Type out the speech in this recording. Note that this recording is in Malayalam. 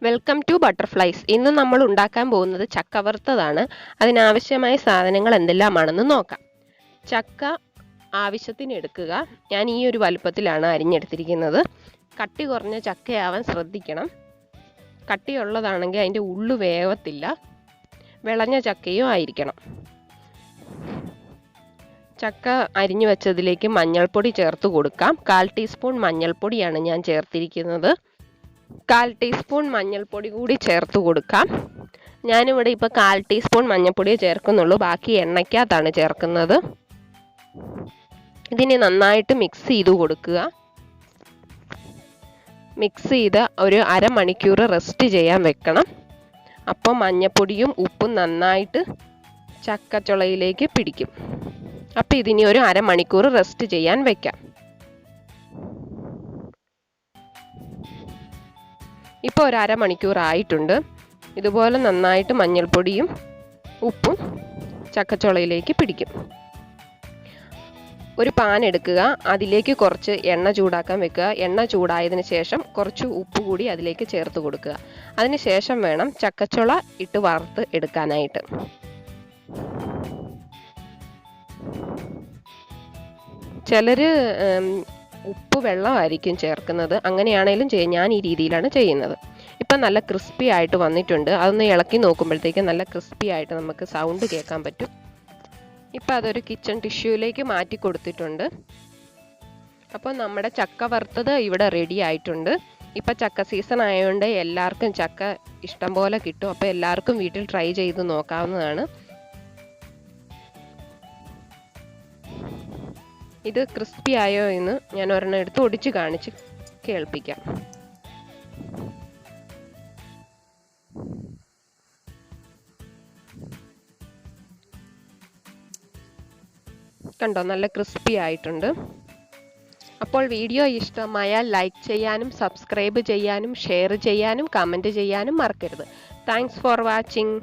Welcome to butterflies. ഇന്ന് നമ്മൾ ഉണ്ടാക്കാൻ പോകുന്നത് ചക്ക വറുത്തതാണ്. അതിനാവശ്യമായ സാധനങ്ങൾ എന്തെല്ലാമാണെന്ന് നോക്കാം. ചക്ക ആവശ്യത്തിന് എടുക്കുക. ഞാൻ ഈ ഒരു വലുപ്പത്തിലാണ് അരിഞ്ഞെടുത്തിരിക്കുന്നത്. കട്ടി കുറഞ്ഞ ചക്കയാവാൻ ശ്രദ്ധിക്കണം. കട്ടിയുള്ളതാണെങ്കിൽ അതിൻ്റെ ഉള്ളു വേവത്തില്ല. വിളഞ്ഞ ചക്കയും ആയിരിക്കണം. ചക്ക അരിഞ്ഞു വെച്ചതിലേക്ക് മഞ്ഞൾപ്പൊടി ചേർത്ത് കൊടുക്കാം. 1/4 ടീസ്പൂൺ മഞ്ഞൾപ്പൊടിയാണ് ഞാൻ ചേർത്തിരിക്കുന്നത്. 1/4 ടീസ്പൂൺ മഞ്ഞൾപ്പൊടി കൂടി ചേർത്ത് കൊടുക്കാം. ഞാനിവിടെ ഇപ്പോൾ 1/4 ടീസ്പൂൺ മഞ്ഞൾപ്പൊടിയെ ചേർക്കുന്നുള്ളൂ. ബാക്കി എണ്ണയ്ക്കകത്താണ് ചേർക്കുന്നത്. ഇതിനെ നന്നായിട്ട് മിക്സ് ചെയ്ത് കൊടുക്കുക. മിക്സ് ചെയ്ത് ഒരു അരമണിക്കൂർ റെസ്റ്റ് ചെയ്യാൻ വെക്കണം. അപ്പോൾ മഞ്ഞൾപ്പൊടിയും ഉപ്പും നന്നായിട്ട് ചക്കച്ചുളയിലേക്ക് പിടിക്കും. അപ്പോൾ ഇതിനി ഒരു അരമണിക്കൂർ റെസ്റ്റ് ചെയ്യാൻ വെക്കാം. ഇപ്പോൾ ഒരു അരമണിക്കൂർ ആയിട്ടുണ്ട്. ഇതുപോലെ നന്നായിട്ട് മഞ്ഞൾപ്പൊടിയും ഉപ്പും ചക്കച്ചുളയിലേക്ക് പിടിക്കും. ഒരു പാൻ എടുക്കുക. അതിലേക്ക് കുറച്ച് എണ്ണ ചൂടാക്കാൻ വെക്കുക. എണ്ണ ചൂടായതിനു ശേഷം കുറച്ച് ഉപ്പ് കൂടി അതിലേക്ക് ചേർത്ത് കൊടുക്കുക. അതിന് ശേഷം വേണം ചക്കച്ചുള ഇട്ട് വറുത്ത് എടുക്കാനായിട്ട്. ചിലർ ഉപ്പ് വെള്ളമായിരിക്കും ചേർക്കുന്നത്. അങ്ങനെയാണേലും ഞാൻ ഈ രീതിയിലാണ് ചെയ്യുന്നത്. ഇപ്പം നല്ല ക്രിസ്പി ആയിട്ട് വന്നിട്ടുണ്ട്. അതൊന്ന് ഇളക്കി നോക്കുമ്പോഴത്തേക്ക് നല്ല ക്രിസ്പി ആയിട്ട് നമുക്ക് സൗണ്ട് കേൾക്കാൻ പറ്റും. ഇപ്പം അതൊരു കിച്ചൺ ടിഷ്യൂയിലേക്ക് മാറ്റി കൊടുത്തിട്ടുണ്ട്. അപ്പോൾ നമ്മുടെ ചക്ക വറുത്തത് ഇവിടെ റെഡി ആയിട്ടുണ്ട്. ഇപ്പം ചക്ക സീസൺ ആയതുകൊണ്ട് എല്ലാവർക്കും ചക്ക ഇഷ്ടം പോലെ കിട്ടും. അപ്പോൾ എല്ലാവർക്കും വീട്ടിൽ ട്രൈ ചെയ്ത് നോക്കാവുന്നതാണ്. ഇത് ക്രിസ്പി ആയോ എന്ന് ഞാൻ ഒരെണ്ണം എടുത്ത് ഒടിച്ച് കാണിച്ച് കേൾപ്പിക്കാം. കണ്ടോ, നല്ല ക്രിസ്പി ആയിട്ടുണ്ട്. അപ്പോൾ വീഡിയോ ഇഷ്ടമായാൽ ലൈക്ക് ചെയ്യാനും സബ്സ്ക്രൈബ് ചെയ്യാനും ഷെയർ ചെയ്യാനും കമൻറ്റ് ചെയ്യാനും മറക്കരുത്. Thanks for watching.